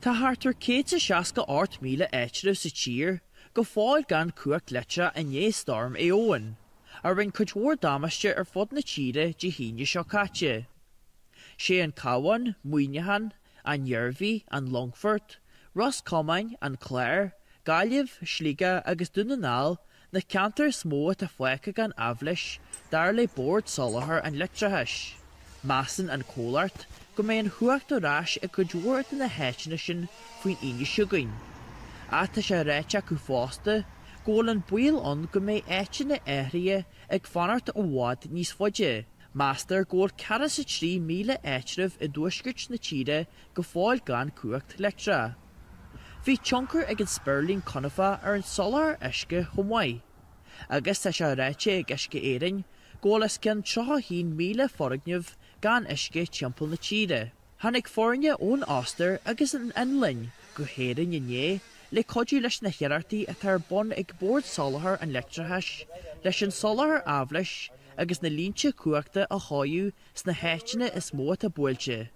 Tá hartar céite seasca 8,000 éitirih sa tír, go fáil gan Nuacht in Stoirm Éowyn, a rin cudhór Damáiste fud na tíre de híine seo caite. Sé an Cabhain, Muoinehan, an Yeirmhí, an Longfort, Roscommon, an Clár, gaeilge, slíge agus Dunanal, na cantar smó a foica gan Ablis, dar le bord solahar an lectraheis. Masan an Cólart, go mé an Nuacht árás a cudhór na héitine sin faoin aine siúgain. A tá sé réite acu fásta, ggóil an buil an go mé éitina éithrithe ag fanart ó bhád níos foiide. Master ggóil 43,000 éitirih I dúisgurt na tíre go fáil gan Nuacht lectra. Bhí tionchar ag an spurlín conafa ar an solar isce chumhaid. Agus tá sé réite ag isce éireann, ggóil is cin 30,000 foragnemh gan isce timpeall na tíre. Tháinig foirne ón Oster agus an inlinn go héireann inné le codú leis na hiarartaí a tar bon ag bord solahar an lectraheis, leis an solahar Ablis agus na línte Nuachta a cháú sna héitine is mó a buailte.